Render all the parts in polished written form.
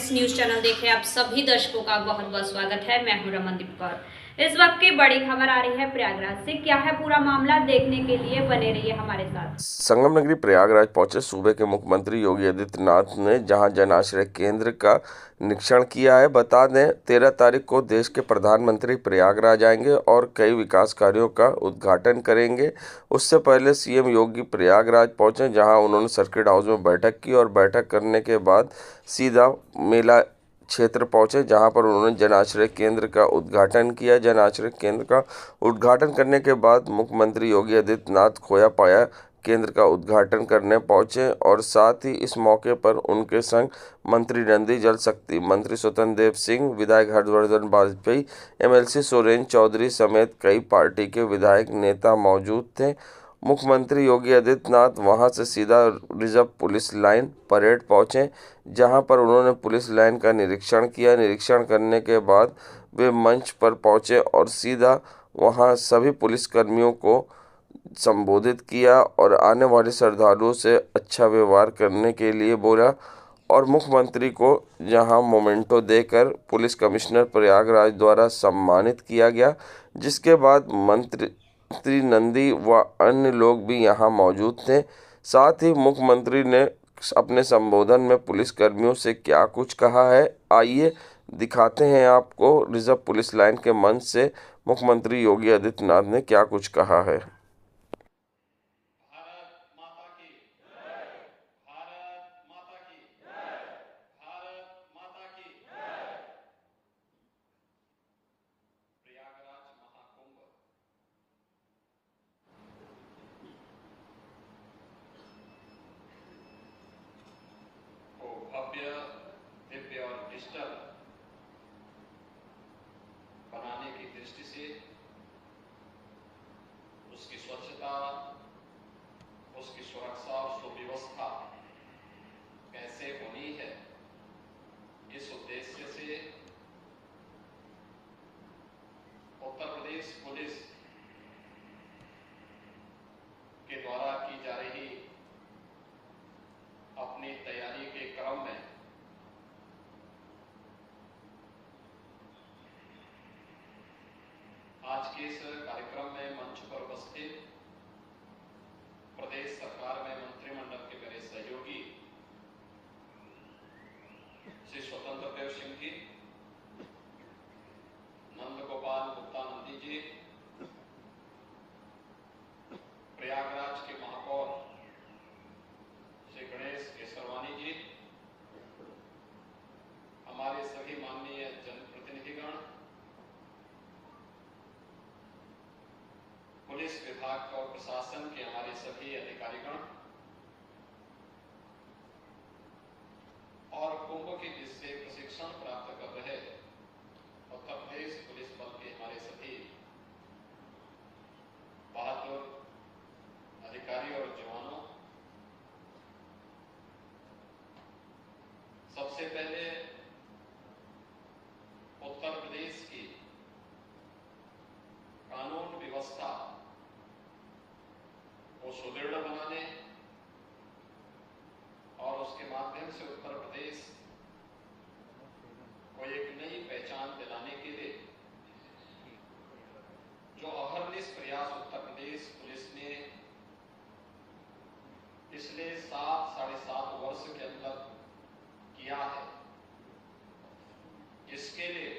Friends, news channel देखे आप सभी दर्शकों का बहुत बहुत स्वागत है। मैं हूं रमनदीप कौर। इस वक्त की बड़ी खबर आ रही है प्रयागराज से। क्या है पूरा मामला, देखने के लिए बने रहिए हमारे साथ। संगम नगरी प्रयागराज पहुंचे सूबे के मुख्यमंत्री योगी आदित्यनाथ ने जहां जन आश्रय केंद्र का निरीक्षण किया है। बता दें 13 तारीख को देश के प्रधानमंत्री प्रयागराज आएंगे और कई विकास कार्यों का उद्घाटन करेंगे। उससे पहले सीएम योगी प्रयागराज पहुंचे, जहां उन्होंने सर्किट हाउस में बैठक की और बैठक करने के बाद सीधा मेला क्षेत्र पहुंचे, जहां पर उन्होंने जन आश्रय केंद्र का उद्घाटन किया। जन आश्रय केंद्र का उद्घाटन करने के बाद मुख्यमंत्री योगी आदित्यनाथ खोया पाया केंद्र का उद्घाटन करने पहुंचे और साथ ही इस मौके पर उनके संग मंत्री नंदी जल शक्ति मंत्री स्वतंत्र देव सिंह, विधायक हर्षवर्धन वाजपेयी, एमएलसी सुरेंद्र चौधरी समेत कई पार्टी के विधायक नेता मौजूद थे। मुख्यमंत्री योगी आदित्यनाथ वहां से सीधा रिजर्व पुलिस लाइन परेड पहुंचे, जहां पर उन्होंने पुलिस लाइन का निरीक्षण किया। निरीक्षण करने के बाद वे मंच पर पहुंचे और सीधा वहां सभी पुलिसकर्मियों को संबोधित किया और आने वाले श्रद्धालुओं से अच्छा व्यवहार करने के लिए बोला और मुख्यमंत्री को जहां मोमेंटो देकर पुलिस कमिश्नर प्रयागराज द्वारा सम्मानित किया गया, जिसके बाद मंत्री नंदी व अन्य लोग भी यहां मौजूद थे। साथ ही मुख्यमंत्री ने अपने संबोधन में पुलिस कर्मियों से क्या कुछ कहा है, आइए दिखाते हैं आपको। रिजर्व पुलिस लाइन के मंच से मुख्यमंत्री योगी आदित्यनाथ ने क्या कुछ कहा है। भव्य, दिव्य और डिजिटल बनाने की दृष्टि से उसकी स्वच्छता, उसकी सुरक्षा और सुव्यवस्था कैसे होनी है, इस उद्देश्य से उत्तर प्रदेश पुलिस के द्वारा की जा रही अपनी तैयारी के क्रम में आज के इस कार्यक्रम में मंच पर उपस्थित प्रदेश सरकार में मंत्रिमंडल के मेरे सहयोगी श्री स्वतंत्र देव सिंह जी, नंद गोपाल गुप्ता नंदी जी, प्रयागराज के महापौर श्री गणेश केसरवानी जी, हमारे सभी माननीय जनप्रतिनिधिगण, पुलिस विभाग और प्रशासन के हमारे सभी अधिकारीगण और कुंभ के जिससे प्रशिक्षण प्राप्त कर रहे उत्तर प्रदेश पुलिस बल के हमारे सभी बहादुर अधिकारी और जवानों, सबसे पहले उत्तर प्रदेश की कानून व्यवस्था को सुदृढ़ बनाने और उसके माध्यम से उत्तर प्रदेश को एक नई पहचान दिलाने के लिए जो अहर्निश प्रयास उत्तर प्रदेश पुलिस ने पिछले 7-7.5 वर्ष के अंदर किया है, इसके लिए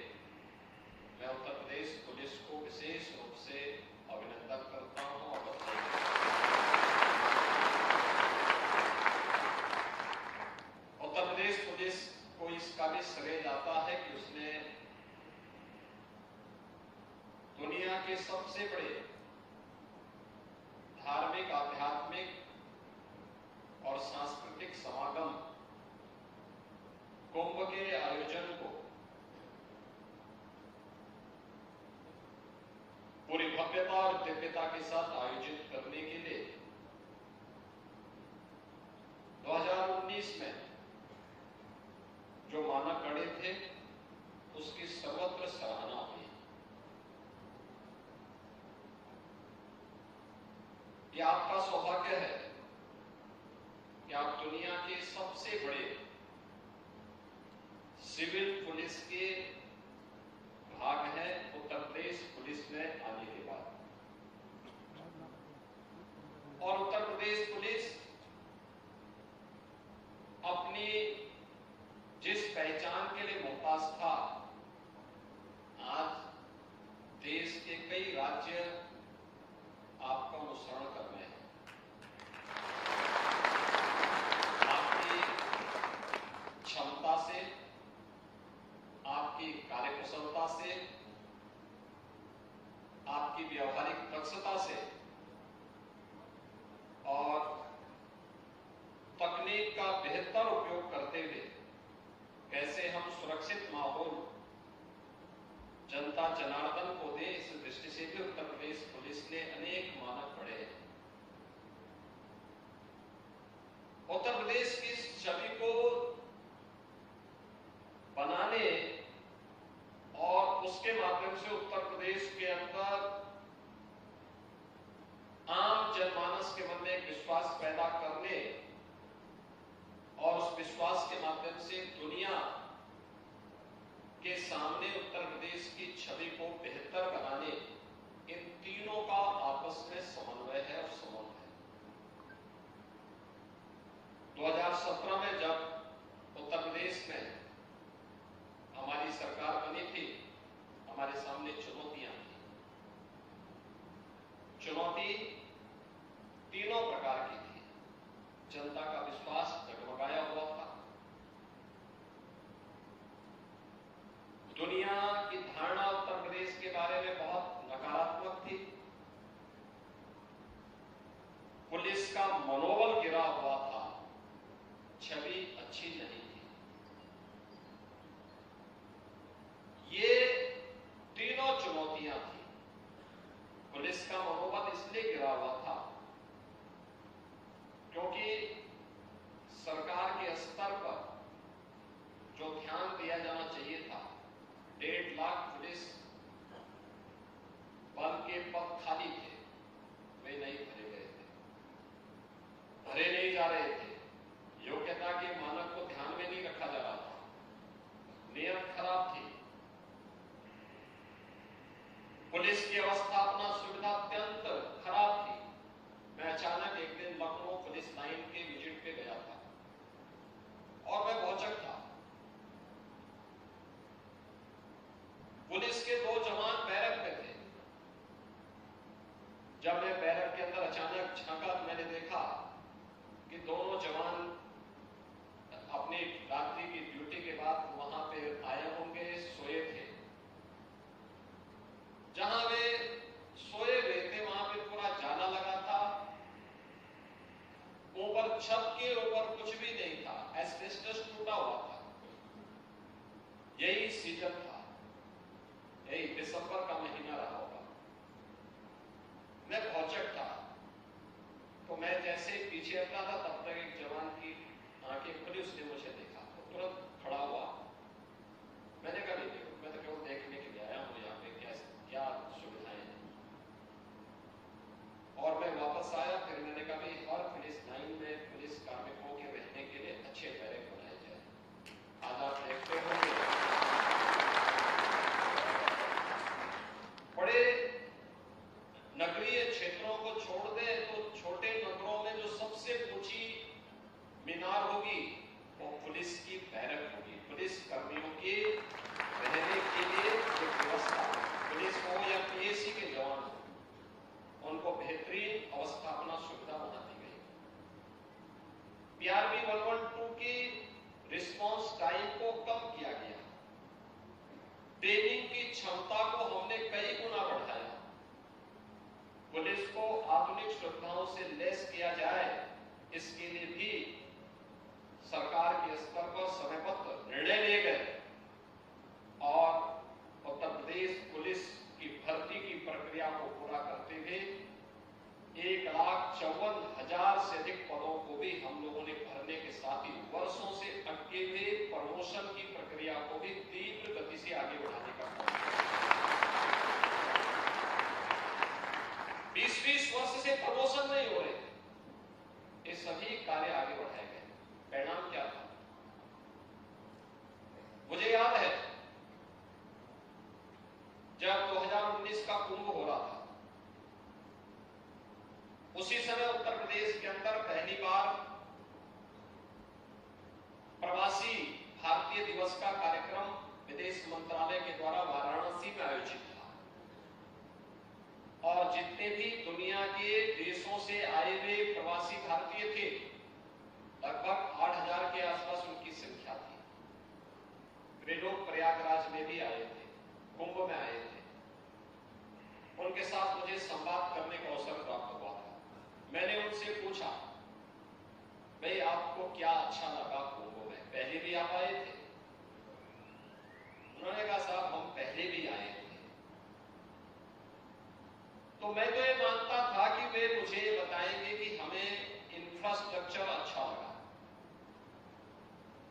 मैं उत्तर प्रदेश पुलिस को विशेष रूप से अभिनंदन करता हूं और बधाई देता हूं। उत्तर प्रदेश पुलिस को इसका भी श्रेय जाता है कि उसने दुनिया के सबसे बड़े धार्मिक, आध्यात्मिक और सांस्कृतिक समागम कुंभ के आयोजन को पूरी भव्यता और दिव्यता के साथ आयोजित करने के लिए 2019 में जो मानक गढ़े थे उसकी सर्वत्र सराहना हुई। यह आपका सौभाग्य है कि आप दुनिया के सबसे बड़े सिविल पुलिस के भाग है उत्तर प्रदेश पुलिस में आने के बाद। और उत्तर प्रदेश पुलिस अपनी जिस पहचान के लिए मुमताज था, आज देश के कई राज्य आपका अनुसरण कर रहे हैं। आपकी क्षमता से, आपकी कार्यकुशलता से, आपकी व्यवहारिक दक्षता से और तकनीक का बेहतर उपयोग करते हुए कैसे हम सुरक्षित माहौल जनता जनार्दन को दे, इस दृष्टि से भी उत्तर प्रदेश पुलिस ने अनेक मानक बढ़े हैं। उत्तर प्रदेश की छवि को बनाने और उसके माध्यम से उत्तर प्रदेश के अंदर आम जनमानस के मन में एक विश्वास पैदा करने और उस विश्वास के माध्यम से दुनिया के सामने उत्तर प्रदेश की छवि को बेहतर बनाने, इन तीनों का आपस में समन्वय है और संबंध है। 2017 में जब उत्तर प्रदेश में हमारी सरकार बनी थी, हमारे सामने चुनौतियां थी। चुनौती तीनों प्रकार की थी। जनता का विश्वास डगमगाया हुआ था, दुनिया की धारणा उत्तर प्रदेश के बारे में बहुत नकारात्मक थी, पुलिस का मनोबल गिरा हुआ था, छवि अच्छी नहीं थी। ये तीनों चुनौतियां थी। पुलिस का मनोबल इसलिए गिरा हुआ था क्योंकि सरकार के स्तर पर जो ध्यान दिया जाना चाहिए था, 1.5 लाख पुलिस बल के पद खाली थे, वे नहीं भरे गए थे, भरे नहीं जा रहे थे। योग्यता के मानक को ध्यान में नहीं रखा जा रहा था, नियत खराब थी। पुलिस की अवस्थापना सुविधा अत्यंत खराब थी। मैं अचानक एक दिन लखनऊ पुलिस लाइन के विजिट पे गया था और मैं भौचक था। पुलिस के 2 जवान बैरक में थे। जब मैं बैरक के अंदर अचानक झांका तो मैंने देखा कि दोनों जवान अपनी रात्रि की ड्यूटी के बाद वहां पे आए होंगे, सोए थे। जहां वे सोए हुए थे वहां पे पूरा जाला लगा था, ऊपर छत के ऊपर कुछ भी नहीं था, एस्बेस्टस टूटा हुआ था। यही सीजन था, यही दिसंबर का महीना रहा होगा। मैं भौचक था, तो मैं जैसे पीछे हटा था तब तक एक जवान की आंखें खुली, उसने मुझे देखा तो तुरंत खड़ा हुआ। मैंने कहा नहीं देखो, मैं तो केवल देखने के लिए आया हूं यहाँ पे क्या सुविधाएं हैं। और मैं वापस आया, फिर मैंने कहा भाई हर पुलिस लाइन में पुलिस कार्मिकों के रहने के लिए अच्छे बैरक बनाए जाए। आज आप देखते होंगे बड़े नगरीय क्षेत्रों को छोड़ दें तो छोटे नगरों में जो सबसे ऊंची मीनार होगी वो पुलिस की बैरक होगी। पुलिस कर्मियों के रहने के लिए एक व्यवस्था, पुलिस हो या पीएसी के जवान हो, उनको बेहतरीन अवस्थापना सुविधा बना दी गई। PRB 112 की रिस्पांस टाइम को कम किया गया, ट्रेनिंग की क्षमता को हमने कई गुना बढ़ाया, पुलिस को आधुनिक सुविधाओं से लैस किया जाए, इसके लिए भी सरकार के स्तर पर समयबद्ध निर्णय लिए गए। और उत्तर प्रदेश पुलिस की भर्ती की प्रक्रिया को पूरा करते हुए 1,54,000 से अधिक पदों को भी हम लोगों ने भरने के साथ ही वर्षों से अटके हुए प्रमोशन की प्रक्रिया को भी तीव्र गति से आगे बढ़ाने का काम किया। 20-20 वर्ष से प्रमोशन नहीं हो रहे थे, ये सभी कार्य आगे बढ़ाए गए। परिणाम क्या था? मुझे जब 2019 का कुंभ हो रहा था, उसी समय उत्तर प्रदेश के अंदर पहली बार प्रवासी भारतीय दिवस का कार्यक्रम विदेश मंत्रालय के द्वारा वाराणसी में आयोजित था और जितने भी दुनिया के देशों से आए हुए प्रवासी भारतीय थे, लगभग 8,000 के आसपास उनकी संख्या थी। वे लोग प्रयागराज में भी आए थे, कुंभ में आए थे। उनके साथ मुझे संवाद करने का अवसर प्राप्त हुआ था। मैंने उनसे पूछा, भाई आपको क्या अच्छा लगा कुंभ में? पहले भी आप आए थे? उन्होंने कहा, साहब हम पहले भी आए थे। तो मैं तो ये मानता था कि वे मुझे बताएंगे कि हमें इंफ्रास्ट्रक्चर अच्छा लगा,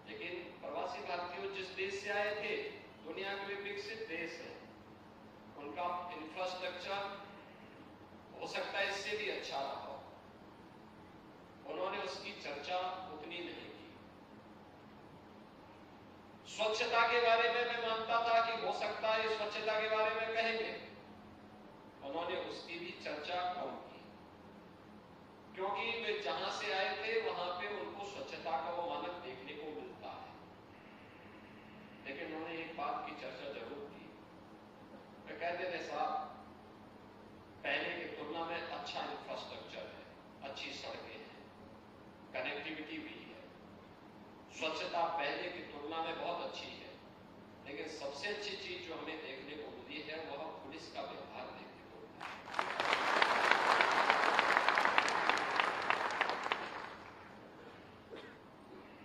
लेकिन प्रवासी भारतीय जिस देश से आए थे, दुनिया के विकसित देश है, उनका इंफ्रास्ट्रक्चर हो सकता है इससे भी अच्छा रहा हो। उन्होंने उसकी चर्चा उतनी नहीं की। स्वच्छता के बारे में मैं मानता था कि हो सकता है स्वच्छता के बारे में कहेंगे, उन्होंने उसकी भी चर्चा कम की, क्योंकि वे जहां से आए थे वहां पे उनको स्वच्छता का वो मानक देखने को मिलता है। लेकिन उन्होंने एक बात की चर्चा जरूर की। वे कहते थे, साहब पहले की तुलना में अच्छा इंफ्रास्ट्रक्चर है, अच्छी सड़कें हैं, कनेक्टिविटी भी है, स्वच्छता पहले की तुलना में बहुत अच्छी है, लेकिन सबसे अच्छी चीज जो हमें देखने को मिली है वह पुलिस का व्यवहार देखने को मिला।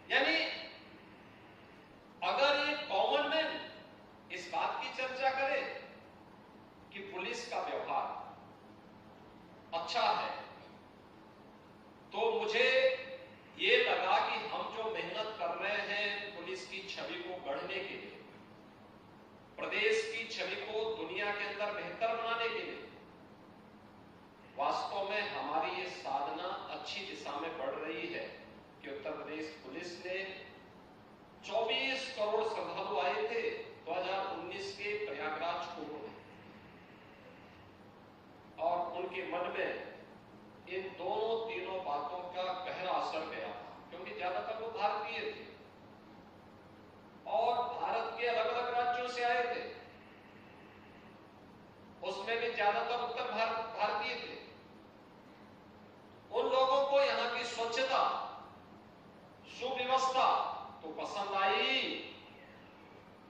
यानी अगर ये कॉमन मैन इस बात की चर्चा करे कि पुलिस का व्यवहार अच्छा है, तो मुझे ये लगा कि हम जो मेहनत कर रहे हैं पुलिस की छवि को गढ़ने के लिए, प्रदेश की छवि को दुनिया के अंदर बेहतर बनाने के लिए, वास्तव में हमारी ये साधना अच्छी दिशा में बढ़ रही है कि उत्तर प्रदेश पुलिस ने 24 करोड़ श्रद्धालु आए थे 2019 के प्रयागराज कुंभ में, और उनके मन में इन तीनों बातों का गहरा असर गया था, क्योंकि ज्यादातर लोग भारतीय थे और भारत के अलग अलग राज्यों से आए थे, उसमें भी ज्यादातर उत्तर भारतीय थे। उन लोगों को यहाँ की स्वच्छता, सुव्यवस्था तो पसंद आई,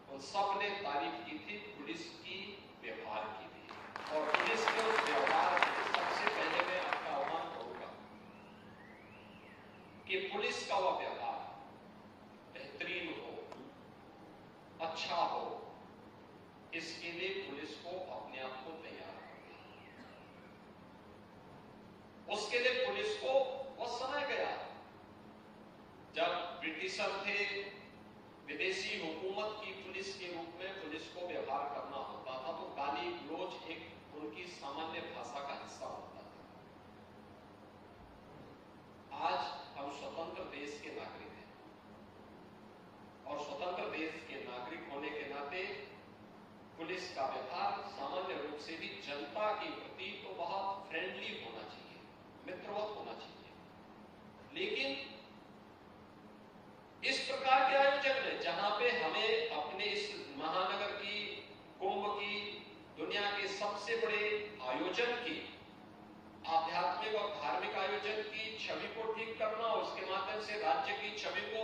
उन सब ने तारीफ की थी पुलिस की व्यवहार की भी, और पुलिस के उस व्यवहार में सबसे पहले मैं आपका आह्वान करूंगा कि पुलिस का वह व्यवहार बेहतरीन हो, अच्छा हो, इसके लिए पुलिस को अपने आप को तैयार करना है। उसके लिए पुलिस को वह समय गया जब ब्रिटिशर थे, विदेशी हुकूमत की पुलिस के रूप में पुलिस को व्यवहार करना होता था, तो गाली गलौज एक उनकी सामान्य भाषा का हिस्सा होता था। आज हम स्वतंत्र देश के नागरिक हैं और स्वतंत्र देश के नागरिक होने के नाते पुलिस का व्यवहार सामान्य रूप से भी जनता के प्रति तो बहुत फ्रेंडली होना चाहिए, मित्रवत होना चाहिए। लेकिन इस प्रकार के आयोजन में जहां पे हमें अपने इस महानगर की, कुंभ की, दुनिया के सबसे बड़े आयोजन की, आध्यात्मिक और धार्मिक आयोजन की छवि को ठीक करना हो, उसके माध्यम से राज्य की छवि को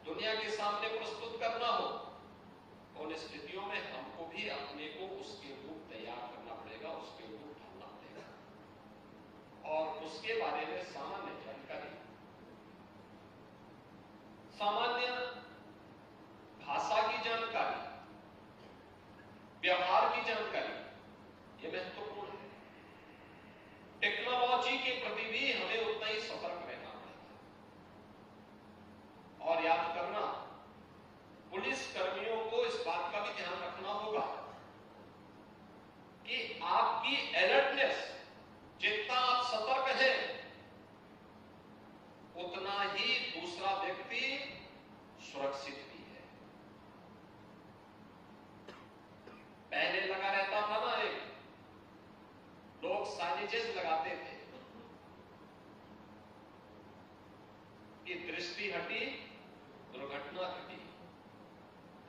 दुनिया के सामने प्रस्तुत करना हो, उन स्थितियों में हमको भी अपने को उसके रूप तैयार करना पड़ेगा, उसके रूप ढालना पड़ेगा और उसके बारे में सामान्य जानकारी, सामान्य भाषा की जानकारी, व्यवहार की जानकारी, यह महत्वपूर्ण है। टेक्नोलॉजी के प्रति भी हमें उतना ही सतर्क रहना पड़ेगा और याद करना, पुलिस कर्मियों को इस बात का भी ध्यान रखना होगा कि आपकी अलर्टनेस, जितना आप सतर्क हैं, उतना ही दूसरा व्यक्ति सुरक्षित भी है। पहले लगा रहता था बैरिजेस लगाते थे कि दृष्टि हटी, दुर्घटना घटी।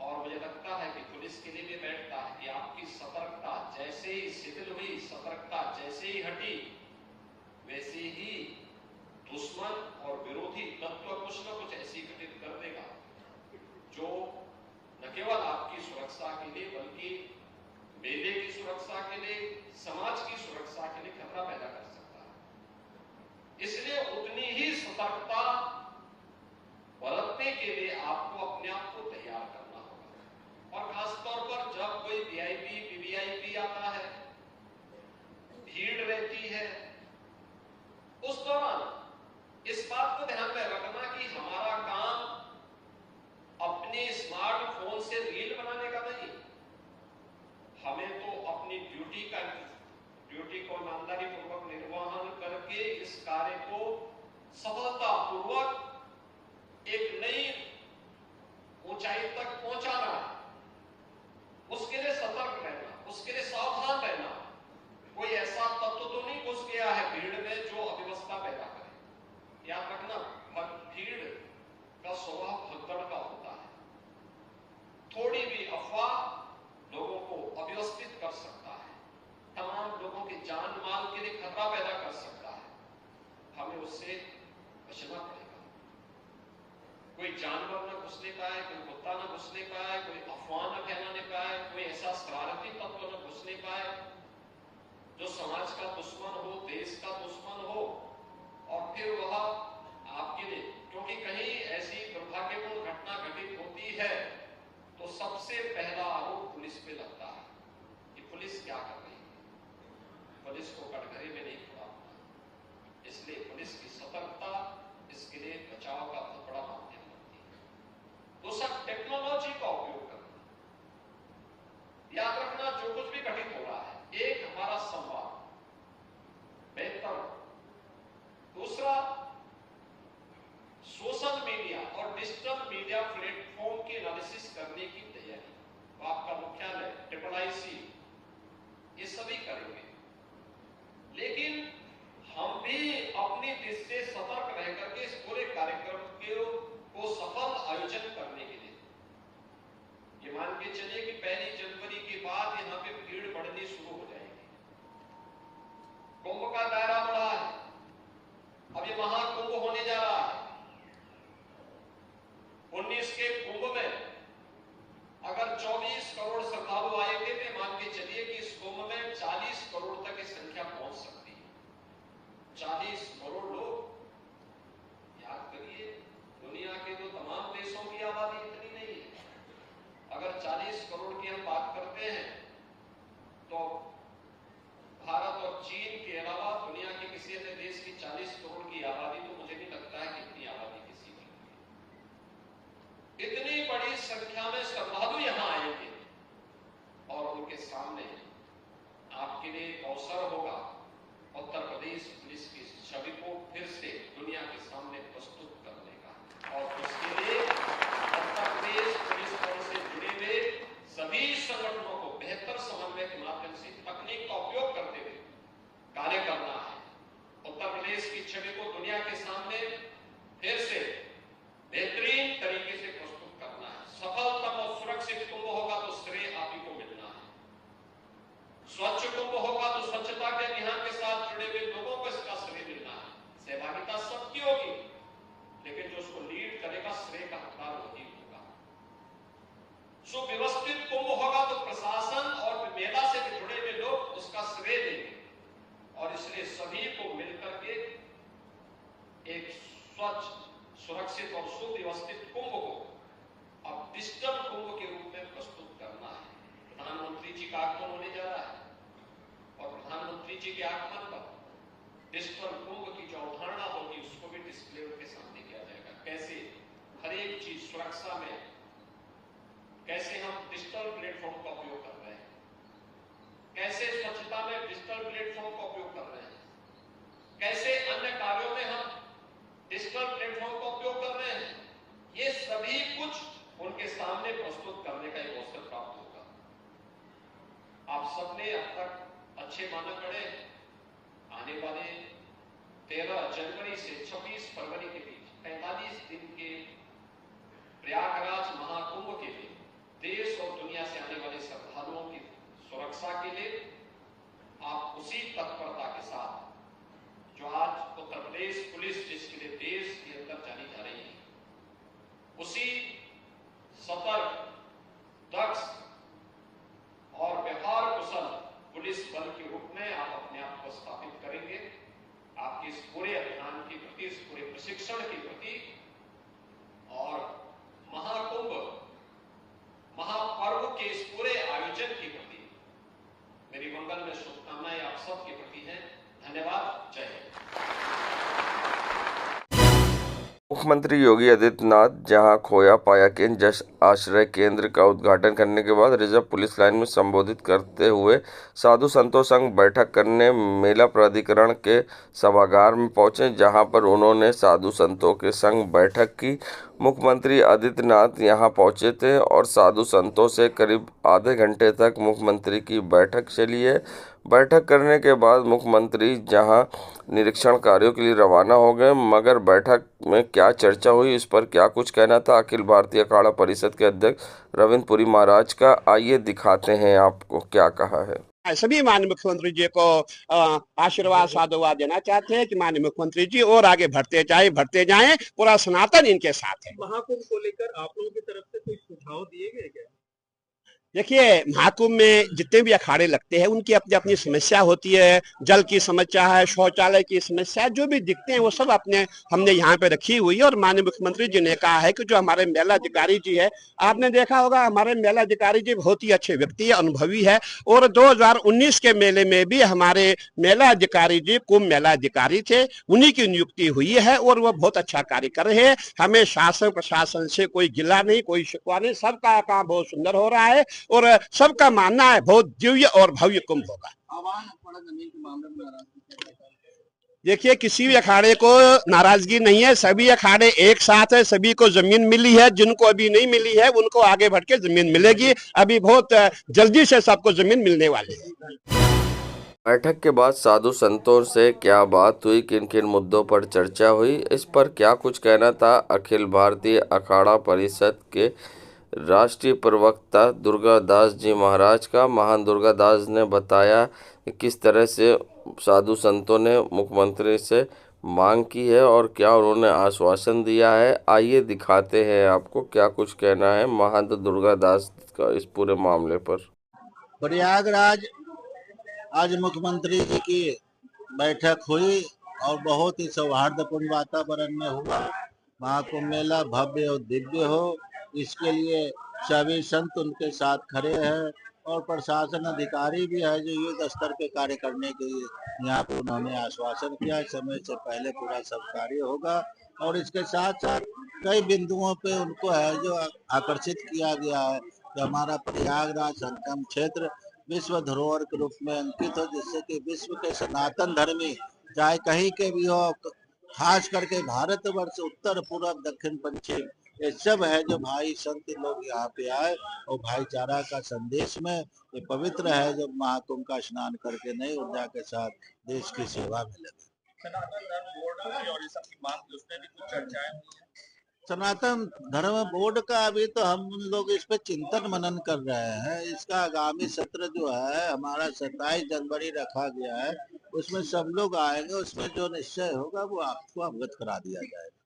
और मुझे लगता है कि पुलिस के लिए भी बैठता है कि आपकी सतर्कता जैसे ही शिथिल हुई, सतर्कता जैसे ही हटी, वैसे ही दुश्मन और विरोधी तत्व कुछ न कुछ ऐसी घटित कर देगा जो न केवल आपकी सुरक्षा के लिए बल्कि मेले की सुरक्षा के लिए, समाज की सुरक्षा के लिए खतरा पैदा कर सकता है। इसलिए उतनी ही सतर्कता बरतने के लिए आपको अपने आप को तैयार करना होगा। और खासतौर पर जब कोई वीआईपी, वीवीआईपी आता है, भीड़ रहती है, उस दौरान इस बात को ध्यान में रखना कि हमारा काम अपने स्मार्टफोन से रील बनाने का नहीं, हमें तो अपनी ड्यूटी को ईमानदारी पूर्वक निर्वहन करके इस कार्य को सफलतापूर्वक एक नई ऊंचाई तक पहुंचाना है। उसके लिए सतर्क रहना, उसके लिए सावधान रहना। कोई ऐसा तत्व तो नहीं घुस गया है भीड़ में जो अव्यवस्था पैदा करे। याद रखना, भीड़ का स्वभाव भगदड़ का होता है। थोड़ी भी अफवाह लोगों को अव्यवस्थित कर सकता है, तमाम लोगों की जान माल के लिए खतरा पैदा कर सकता है। हमें उससे बचना पड़ेगा। कोई जानवर न घुसने पाए, कोई कुत्ता न घुसने पाए, कोई अफवाह न फैलाने पाए, कोई ऐसा शरारती तत्व न घुसने पाए जो समाज का दुश्मन हो, देश का दुश्मन हो, और फिर वह आपके लिए, क्योंकि कहीं ऐसी दुर्भाग्यपूर्ण घटना घटित होती है तो सबसे पहला आरोप पुलिस पे लगता है कि पुलिस क्या कर रही है। पुलिस को कटघरे में नहीं खड़ा होता। इसलिए पुलिस की सतर्कता इसके लिए बचाव का बहुत बड़ा माध्यम बनती है। दूसरा, टेक्नोलॉजी का उपयोग करना। याद रखना, जो कुछ भी घटित हो रहा है, एक हमारा संवाद बेहतर। दूसरा, सोशल मीडिया और डिजिटल मीडिया प्लेटफॉर्म की एनालिसिस करने की तैयारी। तो आपका मुख्यालय, IIIC, ये सभी करेंगे। लेकिन हम भी अपनी दृष्टि से सतर्क रह करके इस पूरे कार्यक्रम को सफल आयोजन करने के लिए, ये मान के चलिए कि 1 जनवरी के बाद यहाँ पे भीड़ बढ़नी शुरू हो जाएगी। कुंभ का दायरा बढ़ा है, अब ये महाकुंभ होने जा रहा है। 19 के कुंभ में अगर 24 करोड़ श्रद्धालु आएंगे तो मान के चलिए कि इस कुंभ में 40 करोड़ तक की संख्या पहुंच सकती है। 40 करोड़ लोग, याद करिए, दुनिया के तो तमाम देशों की आबादी इतनी नहीं है। अगर 40 करोड़ की हम बात करते हैं तो भारत और चीन के अलावा दुनिया के किसी अन्य देश की 40 करोड़ की आबादी तो मुझे नहीं लगता है कि इतनी आबादी किसी की। इतनी बड़ी संख्या में श्रद्धालु यहां आएंगे और उनके सामने आपके लिए अवसर होगा उत्तर प्रदेश पुलिस की छवि को फिर से दुनिया के सामने प्रस्तुत करने का। और उसके लिए उत्तर प्रदेश पुलिस बल से जुड़े हुए सभी संगठनों को बेहतर समन्वय के माध्यम से तकनीक का उपयोग करते हुए कार्य करना है। उत्तर प्रदेश की छवि को दुनिया के सामने फिर से बेहतरीन तरीके से प्रस्तुत करना है। सफलतम और सुरक्षित कुंभ होगा तो श्रेय आप ही को मिलना है। स्वच्छ कुंभ होगा तो स्वच्छता के अभियान के साथ जुड़े हुए लोगों को इसका श्रेय मिलना है। सहभागिता सबकी होगी, लेकिन जो उसको लीड करेगा श्रेय का हकदार वही होगा। सुव्यवस्थित कुंभ होगा तो प्रशासन और मेला से भी जुड़े हुए लोग उसका श्रेय देंगे। और इसलिए सभी को मिलकर के एक स्वच्छ, सुरक्षित और सुव्यवस्थित कुंभ को अब डिजिटल कुंभ के रूप में प्रस्तुत करना है। प्रधानमंत्री जी का आगमन होने जा रहा है और प्रधानमंत्री जी के आगमन पर डिजिटल कुंभ की जो अवधारणा होगी उसको भी डिस्प्ले के सामने किया जाएगा। कैसे हर एक चीज सुरक्षा में, कैसे हम डिजिटल प्लेटफॉर्म का उपयोग कर रहे हैं, कैसे स्वच्छता में डिजिटल प्लेटफॉर्म का उपयोग कर रहे हैं, कैसे अन्य कार्यों में हम डिजिटल प्लेटफॉर्म का उपयोग कर रहे हैं। ये सभी कुछ उनके सामने प्रस्तुत करने का एक अवसर प्राप्त होगा। आप सबने अब तक अच्छे मानक गढ़े, आने वाले 13 जनवरी से 26 फरवरी के बीच 45 दिन के प्रयागराज महाकुंभ के लिए देश और दुनिया से आने वाले श्रद्धालुओं की सुरक्षा के लिए आप उसी तत्परता के साथ जो आज उत्तर प्रदेश पुलिस जिसके लिए देश के अंदर जानी जा रही है, उसी सतर्क, दक्ष और व्यवहार कुशल पुलिस बल के रूप में आप अपने आप को स्थापित करेंगे। आपके इस पूरे अभियान के प्रति, इस पूरे प्रशिक्षण के प्रति और महाकुंभ महापर्व के इस पूरे आयोजन के प्रति मेरी मंगल में शुभकामनाएं आप सबके प्रति हैं। धन्यवाद। जय हिंद। मुख्यमंत्री योगी आदित्यनाथ जहां खोया पाया के जन आश्रय केंद्र का उद्घाटन करने के बाद रिजर्व पुलिस लाइन में संबोधित करते हुए साधु संतों संग बैठक करने मेला प्राधिकरण के सभागार में पहुंचे, जहां पर उन्होंने साधु संतों के संग बैठक की। मुख्यमंत्री आदित्यनाथ यहां पहुंचे थे और साधु संतों से करीब आधे घंटे तक मुख्यमंत्री की बैठक चली है। बैठक करने के बाद मुख्यमंत्री जहां निरीक्षण कार्यों के लिए रवाना हो गए, मगर बैठक में क्या चर्चा हुई, इस पर क्या कुछ कहना था अखिल भारतीय अखाड़ा परिषद के अध्यक्ष रविंद्र पुरी महाराज का। आइए दिखाते हैं आपको क्या कहा है। सभी माननीय मुख्यमंत्री जी को आशीर्वाद साधुवाद देना चाहते हैं कि माननीय मुख्यमंत्री जी और आगे बढ़ते जाएं, पूरा सनातन इनके साथ है। महाकुंभ को लेकर आप लोगों की तरफ से कोई सुझाव दिए गए क्या? देखिए, महाकुंभ में जितने भी अखाड़े लगते हैं उनकी अपनी अपनी समस्या होती है। जल की समस्या है, शौचालय की समस्या, जो भी दिखते हैं वो सब हमने यहाँ पे रखी हुई है। और माननीय मुख्यमंत्री जी ने कहा है कि जो हमारे मेला अधिकारी जी है, आपने देखा होगा हमारे मेला अधिकारी जी बहुत ही अच्छे व्यक्ति है, अनुभवी है। और 2019 के मेले में भी हमारे मेला अधिकारी जी कुंभ मेला अधिकारी थे, उन्हीं की नियुक्ति हुई है और वो बहुत अच्छा कार्य कर रहे हैं। हमें शासन प्रशासन से कोई गिला नहीं, कोई शिकवा नहीं, सबका काम बहुत सुंदर हो रहा है और सबका मानना है बहुत दिव्य और भव्य कुंभ होगा। देखिए, किसी भी अखाड़े को नाराजगी नहीं है, सभी अखाड़े एक साथ है, सभी को जमीन मिली है। जिनको अभी नहीं मिली है उनको आगे बढ़ के जमीन मिलेगी। अभी बहुत जल्दी से सबको जमीन मिलने वाली है। बैठक के बाद साधु संतों से क्या बात हुई, किन किन मुद्दों पर चर्चा हुई, इस पर क्या कुछ कहना था अखिल भारतीय अखाड़ा परिषद के राष्ट्रीय प्रवक्ता दुर्गादास जी महाराज का। महान दुर्गादास ने बताया कि किस तरह से साधु संतों ने मुख्यमंत्री से मांग की है और क्या उन्होंने आश्वासन दिया है। आइए दिखाते हैं आपको क्या कुछ कहना है महंत दुर्गादास का इस पूरे मामले पर। प्रयागराज आज मुख्यमंत्री जी की बैठक हुई और बहुत ही सौहार्दपूर्ण वातावरण में हुआ। महाकुंभ मेला भव्य और दिव्य हो, इसके लिए सभी संत उनके साथ खड़े हैं और प्रशासन अधिकारी भी है जो युद्ध स्तर पे कार्य करने के लिए यहाँ पे उन्होंने आश्वासन किया। समय से पहले पूरा सब कार्य होगा और इसके साथ साथ कई बिंदुओं पे उनको है जो आकर्षित किया गया है कि हमारा प्रयागराज संगम क्षेत्र विश्व धरोहर के रूप में अंकित हो, जिससे कि विश्व के सनातन धर्मी चाहे कहीं के भी हो, खास करके भारतवर्ष उत्तर पूर्व दक्षिण पश्चिम ये सब है जो भाई संत लोग यहाँ पे आए और भाईचारा का संदेश में ये पवित्र है जो महाकुंभ का स्नान करके नई ऊर्जा के साथ देश की सेवा में लगे। सनातन धर्म बोर्ड और इस सबकी मांग उसमें भी कुछ चर्चाएं। सनातन धर्म बोर्ड का अभी तो हम लोग इस पे चिंतन मनन कर रहे हैं। इसका आगामी सत्र जो है हमारा 27 जनवरी रखा गया है, उसमें सब लोग आएंगे, उसमें जो निश्चय होगा वो आपको अवगत करा दिया जाएगा।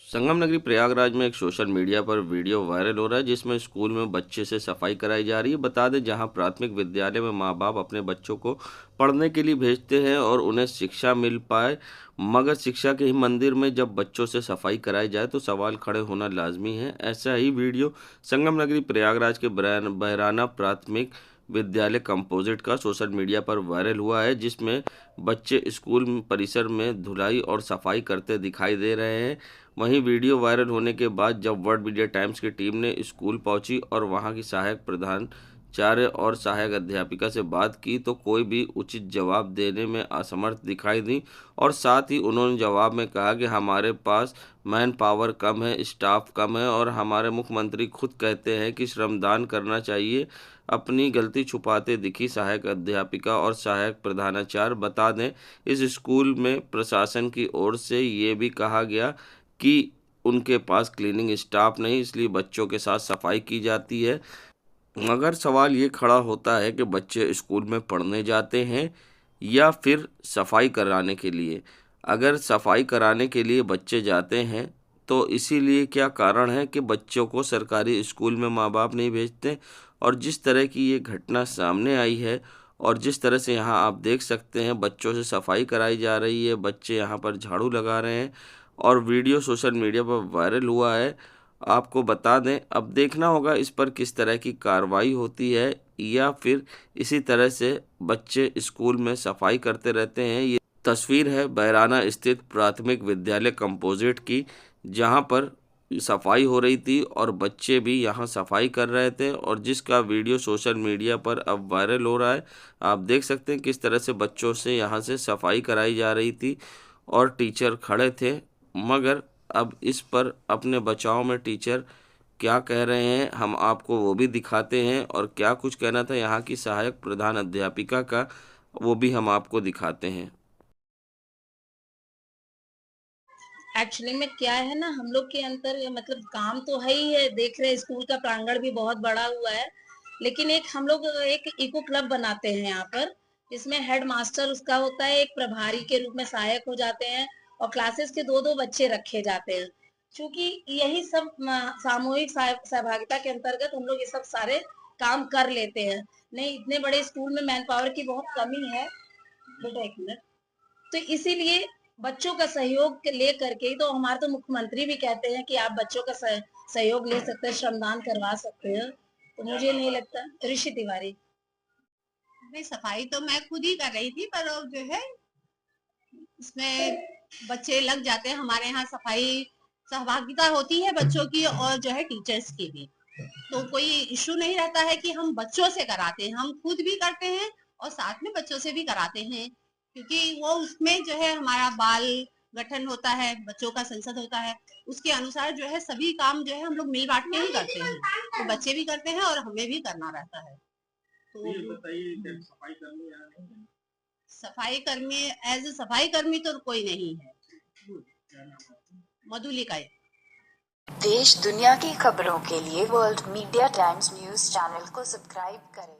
संगम नगरी प्रयागराज में एक सोशल मीडिया पर वीडियो वायरल हो रहा है जिसमें स्कूल में बच्चे से सफाई कराई जा रही है। बता दें जहां प्राथमिक विद्यालय में मां बाप अपने बच्चों को पढ़ने के लिए भेजते हैं और उन्हें शिक्षा मिल पाए, मगर शिक्षा के ही मंदिर में जब बच्चों से सफाई कराई जाए तो सवाल खड़े होना लाजमी है। ऐसा ही वीडियो संगम नगरी प्रयागराज के बहराना प्राथमिक विद्यालय कंपोजिट का सोशल मीडिया पर वायरल हुआ है, जिसमें बच्चे स्कूल परिसर में धुलाई और सफाई करते दिखाई दे रहे हैं। वहीं वीडियो वायरल होने के बाद जब वर्ल्ड मीडिया टाइम्स की टीम ने स्कूल पहुंची और वहां की सहायक प्रधानाचार्य और सहायक अध्यापिका से बात की तो कोई भी उचित जवाब देने में असमर्थ दिखाई दी और साथ ही उन्होंने जवाब में कहा कि हमारे पास मैन पावर कम है, स्टाफ कम है और हमारे मुख्यमंत्री खुद कहते हैं कि श्रमदान करना चाहिए। अपनी गलती छुपाते दिखी सहायक अध्यापिका और सहायक प्रधानाचार्य। बता दें, इस स्कूल में प्रशासन की ओर से ये भी कहा गया कि उनके पास क्लीनिंग स्टाफ नहीं, इसलिए बच्चों के साथ सफाई की जाती है। मगर सवाल ये खड़ा होता है कि बच्चे स्कूल में पढ़ने जाते हैं या फिर सफाई कराने के लिए। अगर सफाई कराने के लिए बच्चे जाते हैं तो इसीलिए क्या कारण है कि बच्चों को सरकारी स्कूल में माँ बाप नहीं भेजते। और जिस तरह की ये घटना सामने आई है और जिस तरह से यहाँ आप देख सकते हैं बच्चों से सफाई कराई जा रही है, बच्चे यहाँ पर झाड़ू लगा रहे हैं और वीडियो सोशल मीडिया पर वायरल हुआ है। आपको बता दें, अब देखना होगा इस पर किस तरह की कार्रवाई होती है या फिर इसी तरह से बच्चे स्कूल में सफाई करते रहते हैं। ये तस्वीर है बहराना स्थित प्राथमिक विद्यालय कंपोजिट की, जहां पर सफाई हो रही थी और बच्चे भी यहां सफाई कर रहे थे और जिसका वीडियो सोशल मीडिया पर अब वायरल हो रहा है। आप देख सकते हैं किस तरह से बच्चों से यहां से सफाई कराई जा रही थी और टीचर खड़े थे। मगर अब इस पर अपने बचाव में टीचर क्या कह रहे हैं हम आपको वो भी दिखाते हैं और क्या कुछ कहना था यहाँ की सहायक प्रधान अध्यापिका का वो भी हम आपको दिखाते हैं। एक्चुअली में क्या है ना, हम लोग के अंतर मतलब काम तो है ही है, देख रहे हैं स्कूल का प्रांगण भी बहुत बड़ा हुआ है, लेकिन एक हम लोग एक इको क्लब बनाते हैं यहाँ पर, जिसमें हेड मास्टर उसका होता है, एक प्रभारी के रूप में सहायक हो जाते हैं और क्लासेस के 2-2 बच्चे रखे जाते हैं। क्योंकि यही सब सामूहिक सहभागिता के अंतर्गत हम लोग ये सब सारे काम कर लेते हैं। नहीं, इतने बड़े स्कूल में मैन पावर की बहुत कमी है। बेटा एक मिनट। तो इसीलिए बच्चों का सहयोग ले करके ही तो हमारे तो मुख्यमंत्री भी कहते हैं कि आप बच्चों का सहयोग ले सकते हैं, श्रमदान करवा सकते हैं। तो मुझे नहीं लगता। ऋषि तिवारी। नहीं, सफाई तो मैं खुद ही कर रही थी, पर जो है इसमें बच्चे लग जाते हैं। हमारे यहाँ सफाई सहभागिता होती है बच्चों की और जो है टीचर्स की भी, तो कोई इशू नहीं रहता है कि हम बच्चों से कराते हैं। हम खुद भी करते हैं और साथ में बच्चों से भी कराते हैं, क्योंकि वो उसमें जो है हमारा बाल गठन होता है, बच्चों का संसद होता है, उसके अनुसार जो है सभी काम जो है हम लोग मिल बांट के ही करते हैं। तो बच्चे भी करते हैं और हमें भी करना रहता है। तो सफाई कर्मी एज ए सफाई कर्मी तो कोई नहीं है। मधुलिका। देश दुनिया की खबरों के लिए world media times news channel को सब्सक्राइब करें।